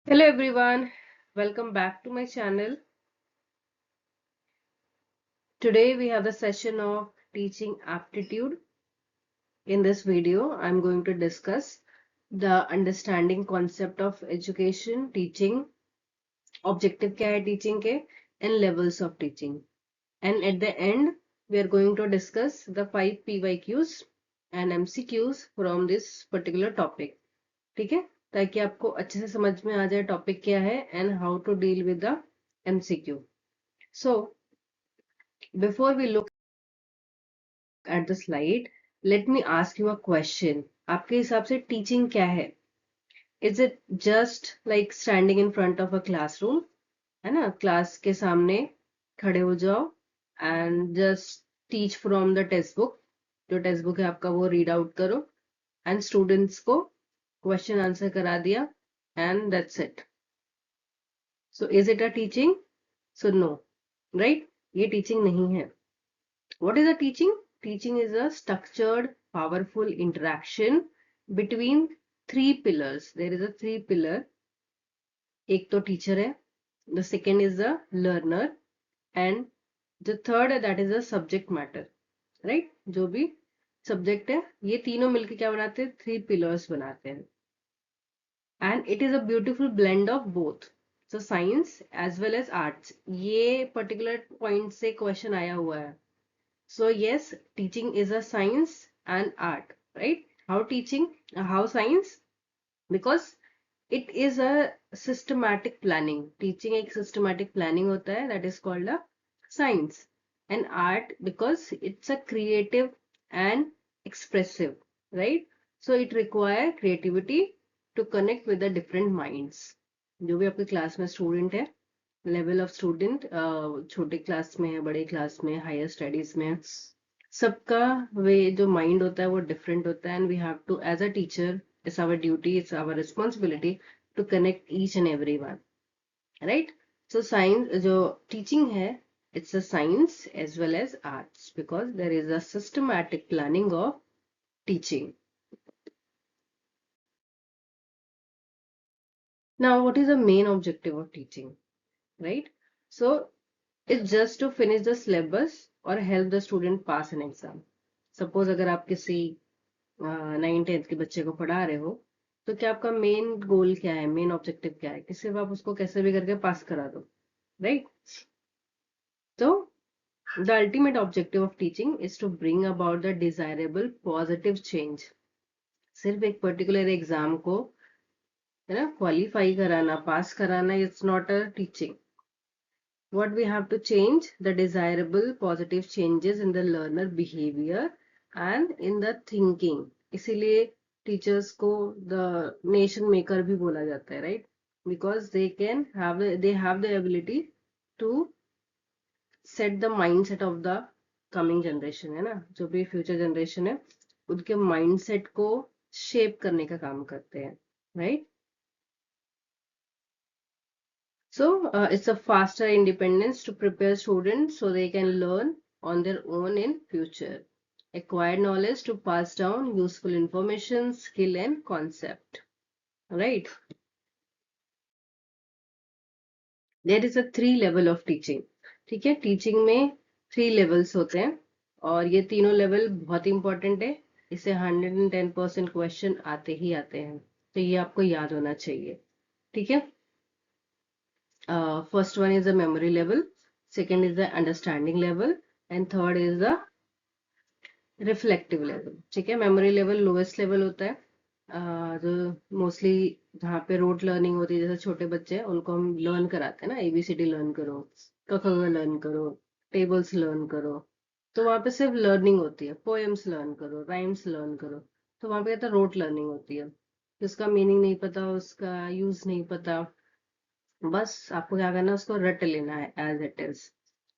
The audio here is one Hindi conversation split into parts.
Hello everyone, welcome back to my channel. Today we have the session of teaching aptitude. In this video, I'm going to discuss the understanding concept of education, teaching, objective क्या है teaching के, and levels of teaching. And at the end, we are going to discuss the 5 PYQs and MCQs from this particular topic. ठीक है, ताकि आपको अच्छे से समझ में आ जाए टॉपिक क्या है and how to deal with the MCQ. So, before we look at the slide, let me ask you a question. आपके हिसाब से टीचिंग क्या है? Is it just like standing in front of a classroom? है ना, क्लास के सामने खड़े हो जाओ and just teach from the text book. जो टेक्स्ट बुक है आपका वो रीड आउट करो and स्टूडेंट्स को क्वेश्चन आंसर करा दिया and that's it. So is it a teaching? So no, right? ये टीचिंग नहीं है. What is a teaching? Teaching is a structured, powerful interaction between three pillars. There is a three pillar. एक तो teacher है. The second is the learner. And the third that is the subject matter. Right? जो भी subject है, ये तीनों मिलके क्या बनाते हैं? Three pillars बनाते हैं. And it is a beautiful blend of both. So science as well as arts. ये particular point से question आया हुआ है. So yes, teaching is a science and art, right? How teaching? How science? Because it is a systematic planning. Teaching एक systematic planning होता है, that is called a science. And art because it's a creative and expressive, right? So it requires creativity to connect with the different minds. जो भी आपके क्लास में स्टूडेंट है, लेवल ऑफ स्टूडेंट छोटे क्लास में है, बड़े क्लास में, हायर स्टडीज में, सबका वे जो माइंड होता है वो डिफरेंट होता है and we have to as a teacher it's our duty, it's our responsibility to connect each and every one, right? So science जो टीचिंग है, it's a science as well as arts because there is a systematic planning of teaching. Now, what is the main objective of teaching, right? So it's just to finish the syllabus or help the student pass an exam. Suppose अगर आप किसी 9th-10th के बच्चे को पढ़ा रहे हो, तो क्या आपका मेन गोल क्या है, मेन ऑब्जेक्टिव क्या है कि सिर्फ आप उसको कैसे भी करके पास करा दो, राइट? तो the ultimate objective of teaching is to bring about the desirable positive change. सिर्फ एक पर्टिकुलर एग्जाम को है ना क्वालिफाई कराना, पास कराना, it's not a teaching. What we have to change the desirable positive changes in the learner behavior and in the thinking. इसीलिए टीचर्स को the nation maker भी बोला जाता है, right? Because they have the ability to set the mindset of the coming generation, है ना, जो भी फ्यूचर जनरेशन है उनके माइंडसेट को शेप करने का काम करते हैं, right? So it's a faster independence to prepare students so they can learn on their own in future. Acquire knowledge to pass down useful information, skill and concept. Right? There is a 3 level of teaching. ठीक है, टीचिंग में 3 levels होते हैं और ये तीनों लेवल बहुत इंपॉर्टेंट है. इसे 110% क्वेश्चन आते ही आते हैं, तो ये आपको याद होना चाहिए. ठीक है. First one is the memory level, second is the understanding level, and third is the reflective level. ठीक है, memory level lowest level होता है, जो मोस्टली जहाँ पे रोट लर्निंग होती है, जैसे छोटे बच्चे हैं उनको हम लर्न कराते हैं ना, ABCD लर्न करो, क ख ग लर्न करो, टेबल्स लर्न करो, तो वहाँ पे सिर्फ लर्निंग होती है. पोएम्स लर्न करो, राइम्स लर्न करो, तो वहाँ पे कहता है रोट लर्निंग होती है. उसका मीनिंग नहीं पता, उसका यूज नहीं पता, बस आपको क्या करना है, उसको रट लेना है एज इट इज.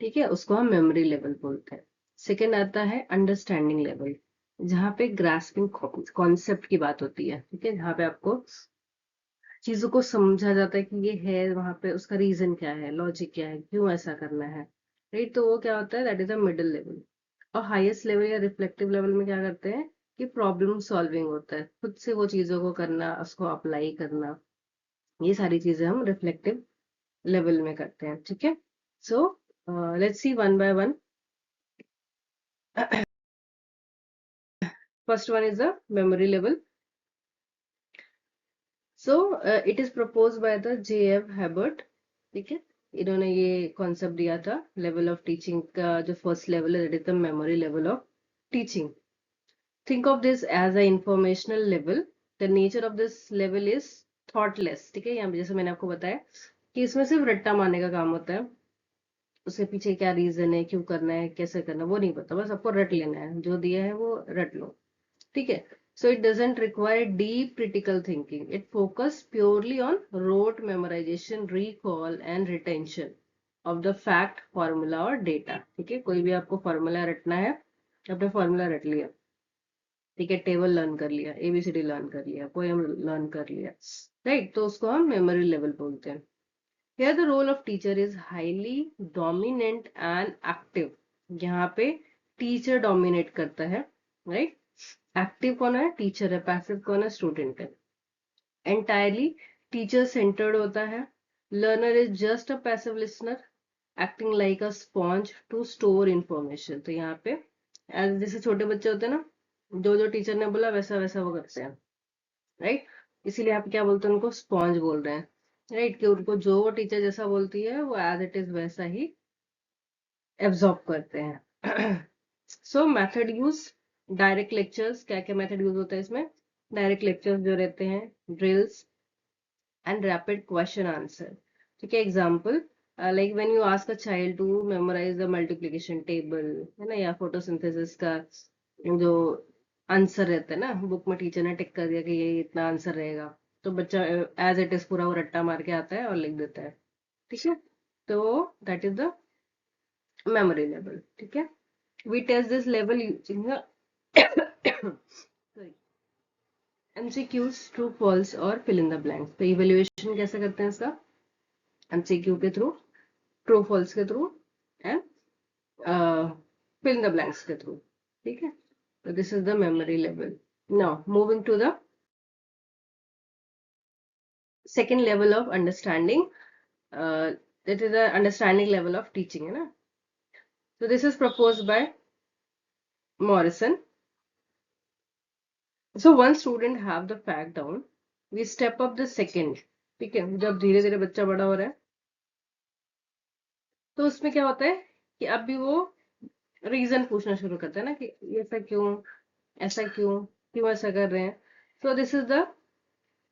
ठीक है, उसको हम मेमोरी लेवल बोलते हैं. सेकेंड आता है अंडरस्टैंडिंग लेवल, जहाँ पे ग्रास्पिंग कॉन्सेप्ट की बात होती है. ठीक है, जहाँ पे आपको चीजों को समझा जाता है कि ये है, वहां पे उसका रीजन क्या है, लॉजिक क्या है, क्यों ऐसा करना है, राइट? तो वो क्या होता है, that is a middle level. और हाईएस्ट लेवल या रिफ्लेक्टिव लेवल में क्या करते हैं कि प्रॉब्लम सॉल्विंग होता है, खुद से वो चीजों को करना, उसको अप्लाई करना, ये सारी चीजें हम रिफ्लेक्टिव लेवल में करते हैं, ठीक है। So let's see one by one. First one is the memory level. So it is proposed by the J.F. Hubbard. ठीक है, इन्होंने ये कॉन्सेप्ट दिया था लेवल ऑफ टीचिंग का. जो फर्स्ट लेवल है that is the memory level of teaching. Think of this as a informational level. The nature of this level is thoughtless. ठीक है, यहाँ पे जैसे मैंने आपको बताया कि इसमें सिर्फ रट्टा मारने का काम होता है. उसके पीछे क्या रीजन है, क्यों करना है, कैसे करना है, वो नहीं पता. बस आपको रट लेना है, जो दिया है वो रट लो. ठीक है. So it doesn't require deep critical thinking. It focuses purely on rote memorization, recall and retention of the fact, formula और data. ठीक है, कोई भी आपको फॉर्मूला रटना है, आपने फॉर्मूला रट लिया. ठीक है, टेबल लर्न कर लिया, एबीसीडी लर्न कर लिया, पोएम लर्न कर लिया, राइट. तो उसको हम मेमोरी लेवल बोलते हैं. Here the role of teacher is highly dominant and active. यहाँ पे टीचर डोमिनेट करता है, राइट. एक्टिव कौन है, टीचर है. पैसिव कौन है, स्टूडेंट है. एंटायरली टीचर सेंटर्ड होता है. Learner is just a passive listener acting like a sponge to store information. तो यहाँ पे जैसे छोटे बच्चे होते हैं ना, जो जो टीचर ने बोला वैसा वैसा वो करते हैं, राइट. इसीलिए आप क्या बोलते हैं, उनको स्पॉन्ज बोल रहे हैं, राइट. कि उनको जो वो टीचर जैसा बोलती है वो एज इट इज वैसा ही एब्जॉर्ब करते हैं. सो मेथड यूज. Direct lectures. क्या क्या मेथड यूज होता है इसमें, डायरेक्ट लेक्चर्स जो रहते हैं, drills and rapid question answer. ठीक है, example like when you ask a child to memorise the multiplication table, है ना, या फोटोसिंथेसिस का जो आंसर रहता है ना, बुक में टीचर ने टिक कर दिया कि ये इतना आंसर रहेगा, तो बच्चा एज इट इज पूरा वो रट्टा मार के आता है और लिख देता है. ठीक है, तो that is the memory level. ठीक है, we test this level using the sorry, MCQs, true false और fill in the blanks. तो evaluation कैसे करते हैं इसका, MCQ के थ्रू, true false के through and fill in the blanks के थ्रू. ठीक है, तो this is the memory level. Now moving to the second level of understanding, that is the understanding level of teaching, है ना. So this is proposed by Morrison. So once student have the fact down, we step up the second. ठीक है, जब धीरे धीरे बच्चा बड़ा हो रहा है तो उसमें क्या होता है कि अब भी वो रीजन पूछना शुरू करता है ना, कि ऐसा क्यों, ऐसा क्यों, क्यों ऐसा कर रहे हैं. So this is the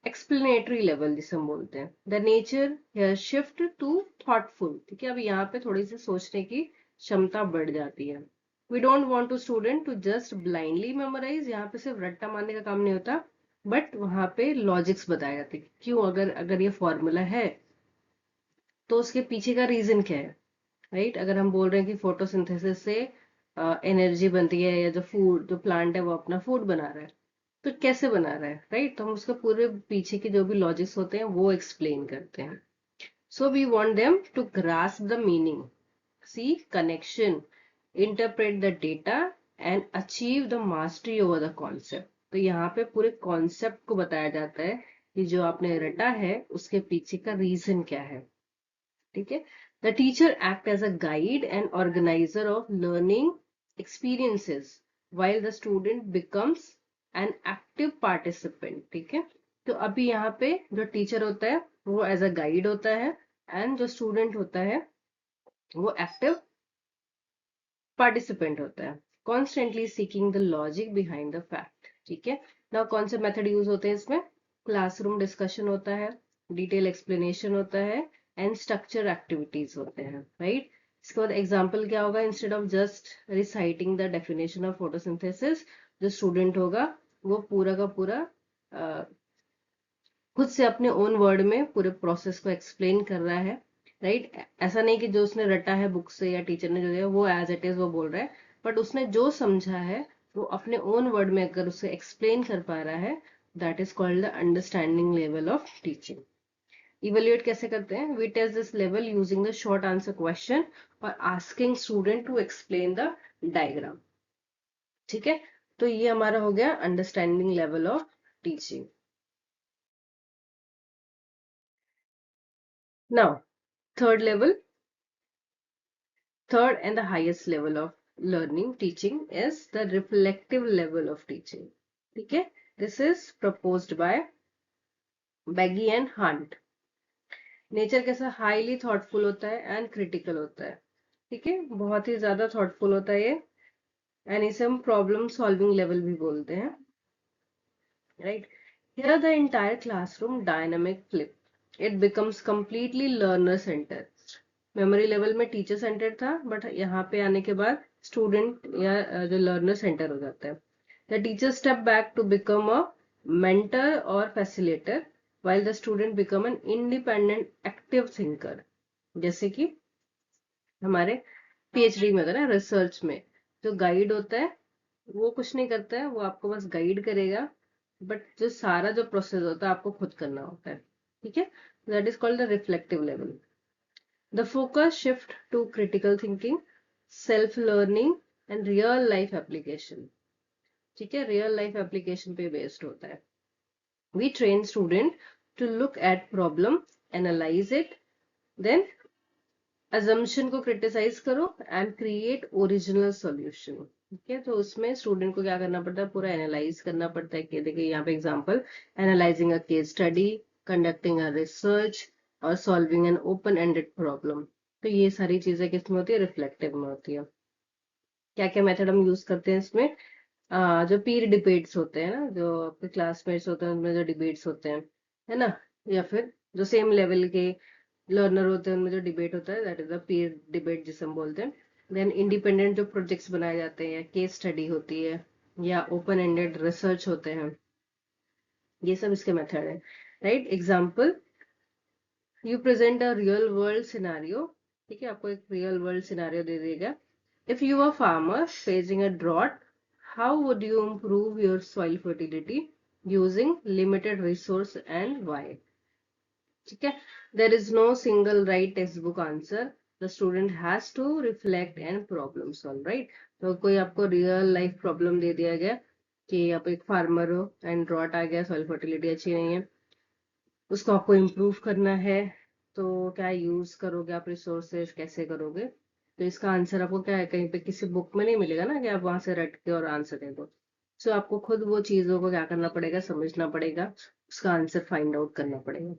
explanatory level जिसे हम बोलते हैं. The nature shift to thoughtful. ठीक है, अब यहाँ पे थोड़ी सी सोचने की क्षमता बढ़ जाती है. We don't want to student to just blindly memorise. यहाँ पे सिर्फ रट्टा मारने का काम नहीं होता, बट वहां पे लॉजिक्स बताए जाते हैं. क्यों, अगर अगर ये फॉर्मूला है तो उसके पीछे का रीजन क्या है, राइट. अगर हम बोल रहे हैं कि फोटोसिंथेसिस से एनर्जी बनती है, या जो फूड, जो प्लांट है वो अपना फूड बना रहा है, तो कैसे बना रहा है, राइट. तो हम उसके पूरे पीछे के जो भी लॉजिक्स होते हैं वो एक्सप्लेन करते हैं. So we want them to grasp the meaning, see connection, interpret the data and achieve the mastery over the concept. तो यहाँ पे पूरे कॉन्सेप्ट को बताया जाता है कि जो आपने रटा है उसके पीछे का रीजन क्या है. ठीक है, the teacher act as a guide and organiser of learning experiences while the student becomes an active participant. ठीक है, तो अभी यहाँ पे जो टीचर होता है वो एज अ गाइड होता है, एंड जो स्टूडेंट होता है वो एक्टिव पार्टिसिपेंट होता है, constantly seeking the logic behind the fact. ठीक है, ना कौन से मेथड यूज होते हैं इसमें, क्लासरूम डिस्कशन होता है, डिटेल एक्सप्लेनेशन होता है एंड स्ट्रक्चर एक्टिविटीज होते हैं, राइट. इसके बाद एग्जाम्पल क्या होगा, instead of just reciting the definition of photosynthesis, जो स्टूडेंट होगा वो पूरा का पूरा खुद से अपने ओन वर्ड में पूरे प्रोसेस को एक्सप्लेन कर रहा है, राइट. ऐसा नहीं कि जो उसने रटा है बुक से या टीचर ने जो दिया वो एज इट इज वो बोल रहा है, बट उसने जो समझा है वो अपने ओन वर्ड में अगर उसे एक्सप्लेन कर पा रहा है, that is called the understanding level of teaching. Evaluate कैसे करते हैं, we test this level using the short answer question और asking student to explain the diagram. ठीक है, तो ये हमारा हो गया understanding level of teaching. Now, third level, third and the highest level of learning teaching is the reflective level of teaching. Okay, this is proposed by Beggy and Hunt. Nature कैसा हाईली थॉटफुल होता है एंड क्रिटिकल होता है. ठीक है, बहुत ही ज्यादा थॉटफुल होता है ये, एंड इसे हम प्रॉब्लम सॉल्विंग लेवल भी बोलते हैं. Right, here are the entire classroom dynamic flip. It becomes completely learner centre. Memory level में टीचर सेंटर था, बट यहाँ पे आने के बाद स्टूडेंट या जो लर्नर सेंटर हो जाता है. The teacher step back to become a mentor और facilitator, while the student become an independent active thinker. जैसे कि हमारे पीएचडी में होता है ना, रिसर्च में जो गाइड होता है वो कुछ नहीं करता है, वो आपको बस गाइड करेगा, बट जो सारा जो प्रोसेस होता है आपको खुद करना होता है. ठीक है, that is called the reflective level. The focus shift to critical thinking, self learning and real life application. ठीक है, रियल लाइफ एप्लीकेशन पे बेस्ड होता है. We train student to look at problem, analyze it, then assumption को criticize करो and create original solution. ठीक है, तो उसमें स्टूडेंट को क्या करना पड़ता है, पूरा एनालाइज करना पड़ता है. कि देखिए यहाँ पे example, analysing a case study, conducting a research और solving an open ended problem. तो ये सारी चीजें किसमें होती है, रिफ्लेक्टिव में होती है. क्या क्या मेथड हम यूज करते हैं इसमें, जो पीर डिबेट्स होते हैं ना, जो आपके क्लासमेट्स होते हैं उनमें जो डिबेट्स होते हैं, है ना, या फिर जो सेम लेवल के लर्नर होते हैं उनमें जो डिबेट होता है, that is the Pir debate जिसे हम बोलते हैं. देन इंडिपेंडेंट जो प्रोजेक्ट्स बनाए जाते हैं, केस स्टडी होती है या ओपन एंडेड रिसर्च होते हैं, ये सब इसके मेथड है. Right, example, you present a real world scenario. ठीक है, आपको एक रियल वर्ल्ड सिनारियो दे देगा. If you are farmer facing a drought, how would you improve your soil fertility using limited resource and why? ठीक है, there is no single right textbook answer. The student has to reflect and problem solve. right, तो कोई आपको रियल लाइफ प्रॉब्लम दे दिया गया कि आप एक फार्मर हो एंड ड्रॉट आ गया, सॉइल फर्टिलिटी अच्छी नहीं है, उसको आपको इम्प्रूव करना है, तो क्या यूज करोगे आप, रिसोर्सेज कैसे करोगे. तो इसका आंसर आपको क्या है, कहीं पे किसी बुक में नहीं मिलेगा ना कि आप वहां से रट के और आंसर दे दो. सो आपको खुद वो चीजों को क्या करना पड़ेगा, समझना पड़ेगा, उसका आंसर फाइंड आउट करना पड़ेगा.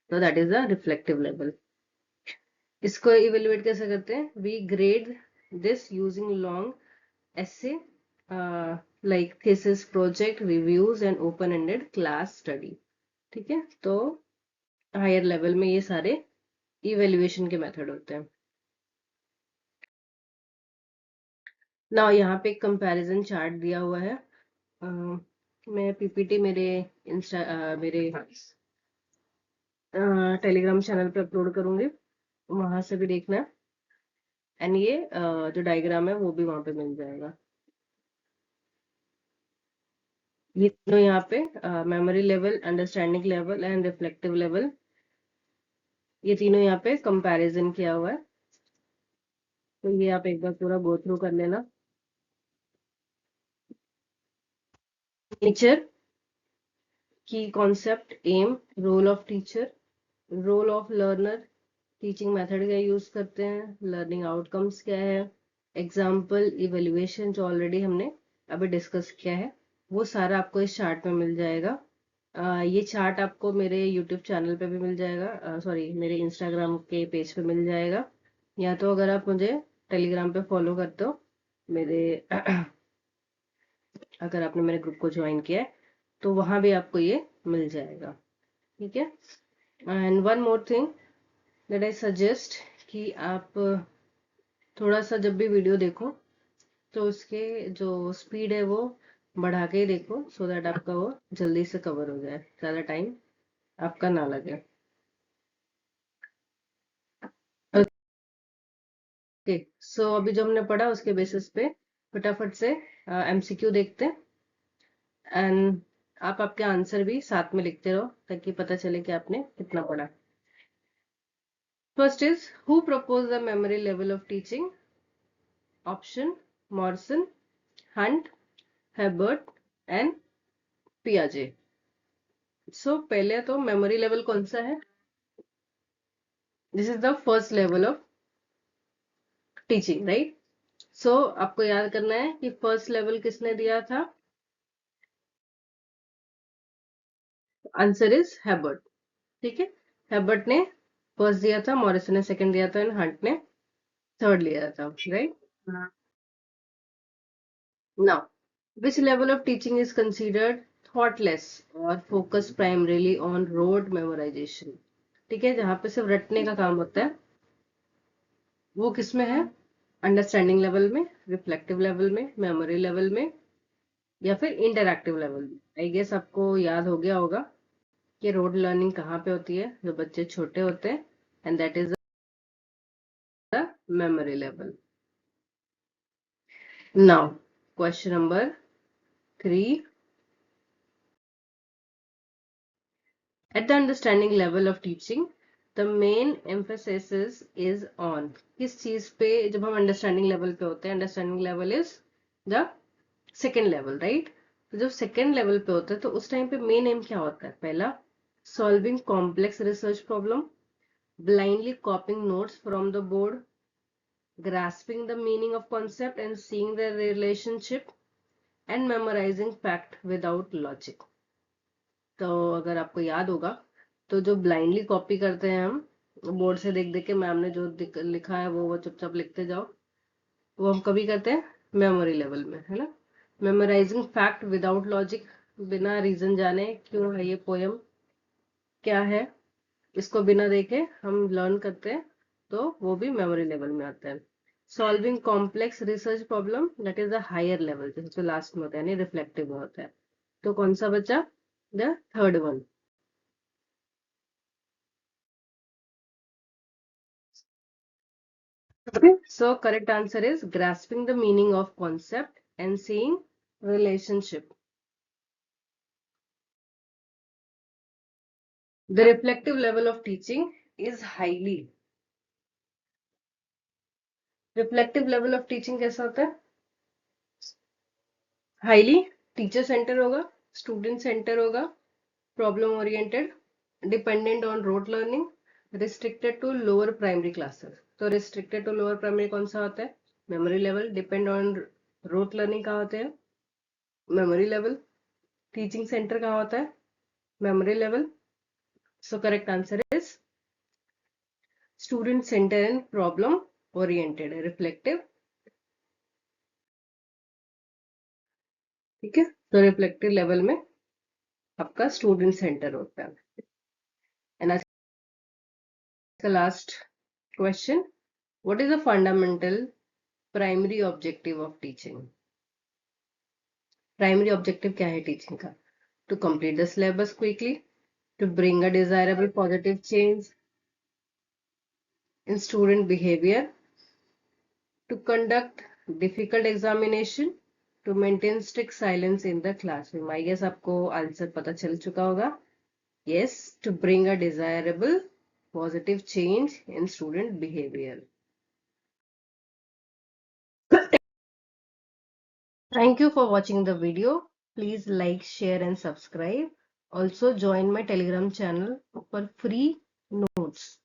तो that is the reflective level. इसको इवेल्युएट कैसे करते हैं, we grade this using long essay, like thesis, project, reviews and open ended class study. ठीक है, तो हायर लेवल में ये सारे इवेल्युएशन के मेथड होते हैं. ना यहाँ पे एक कंपैरिजन चार्ट दिया हुआ है. मैं पीपीटी मेरे मेरे टेलीग्राम चैनल पे अपलोड करूंगी, वहां से भी देखना. एंड ये जो डायग्राम है वो भी वहां पे मिल जाएगा. ये तीनों यहाँ पे memory level, understanding level and reflective level, ये तीनों यहाँ पे कंपैरिजन किया हुआ है. तो ये आप एक बार पूरा गो थ्रू कर लेना. नेचर, की concept, aim, role of teacher, role of learner, teaching method क्या यूज करते हैं, लर्निंग आउटकम्स क्या है, एग्जाम्पल, इवेल्युएशन जो ऑलरेडी हमने अभी डिस्कस किया है, वो सारा आपको इस चार्ट में मिल जाएगा. ये चार्ट आपको मेरे यूट्यूब चैनल पे भी मिल जाएगा, सॉरी मेरे इंस्टाग्राम के पेज पे मिल जाएगा, या तो अगर आप मुझे टेलीग्राम पे फॉलो करते हो मेरे अगर आपने मेरे ग्रुप को ज्वाइन किया है तो वहां भी आपको ये मिल जाएगा. ठीक है, and one more thing that I suggest, कि आप थोड़ा सा जब भी वीडियो देखो तो उसके जो स्पीड है वो बढ़ा के ही देखो, सो दैट आपका वो जल्दी से कवर हो जाए, ज्यादा टाइम आपका ना लगे. ओके, सो अभी जो हमने पढ़ा उसके बेसिस पे फटाफट से एमसीक्यू देखते हैं, एंड आप आपके आंसर भी साथ में लिखते रहो ताकि पता चले कि आपने कितना पढ़ा. First is, who propose the memory level of teaching. Option, Morrison, Hunt, Herbart and पियाजे. सो पहले तो मेमोरी लेवल कौन सा है, this is the first level of teaching, right? So आपको याद करना है कि फर्स्ट लेवल किसने दिया था? Answer is Herbert. ठीक है, हेबर्ट ने फर्स्ट दिया था, मॉरिसन ने सेकंड दिया था, एंड हंट ने थर्ड लिया था, right? Now, which level of teaching is considered thoughtless or focused primarily on rote memorization? ठीक है, जहां पे सिर्फ रटने का काम होता है, वो किस में है? अंडरस्टैंडिंग लेवल में, रिफ्लेक्टिव लेवल में, मेमोरी लेवल में, या फिर इंटरैक्टिव लेवल में? आई गेस आपको याद हो गया होगा कि रोड लर्निंग कहाँ पे होती है, जो बच्चे छोटे होते हैं, and that is the memory level. Now, question number 3. At the understanding level of teaching, the main emphasis is on किस चीज पे? जब हम अंडरस्टैंडिंग लेवल पे होते हैं, understanding level is the second level, right? तो जब सेकेंड लेवल पे होता है तो उस टाइम पे मेन एम क्या होता है? पहला, solving complex research problem, blindly कॉपिंग notes from the board, grasping the meaning of concept and seeing the relationship, and memorizing fact without logic. तो अगर आपको याद होगा, तो जो ब्लाइंडली कॉपी करते हैं हम, बोर्ड से देख देख के मैम ने जो लिखा है वो चुपचाप लिखते जाओ, वो हम कभी करते हैं मेमोरी लेवल में, है ना? मेमोराइजिंग फैक्ट विदाउट लॉजिक, बिना रीजन जाने क्यों है ये पोयम, क्या है, इसको बिना देखे हम लर्न करते हैं, तो वो भी मेमोरी लेवल में आता है। Solving complex research problem, that is the higher level, जो लास्ट में होता है, यानी रिफ्लेक्टिव में होता है। तो कौन सा बचा? The third one. Okay, so correct answer is grasping the meaning of concept and seeing relationship. The reflective level of teaching is highly. Reflective level of teaching कैसा होता है? Highly teacher center होगा, student center होगा, problem oriented, dependent on rote learning, restricted to lower primary classes. तो restricted to lower primary कौन सा होता है? Memory level. Depend on rote learning कहाँ होते हैं? Memory level. Teaching center कहाँ होता है? Memory level. So correct answer is student center and problem oriented, reflective. ठीक है, तो रिफ्लेक्टिव लेवल में आपका स्टूडेंट सेंटर होता है। एंड आज का last question, what is the fundamental primary objective of teaching? Primary objective क्या है टीचिंग का? To complete the syllabus quickly, to bring a desirable positive change in student behavior, to conduct difficult examination, to maintain strict silence in the classroom. I guess आपको आंसर पता चल चुका होगा. Yes, to bring a desirable positive change in student behavior. Thank you for watching the video. Please like, share and subscribe. Also join my Telegram channel for free notes.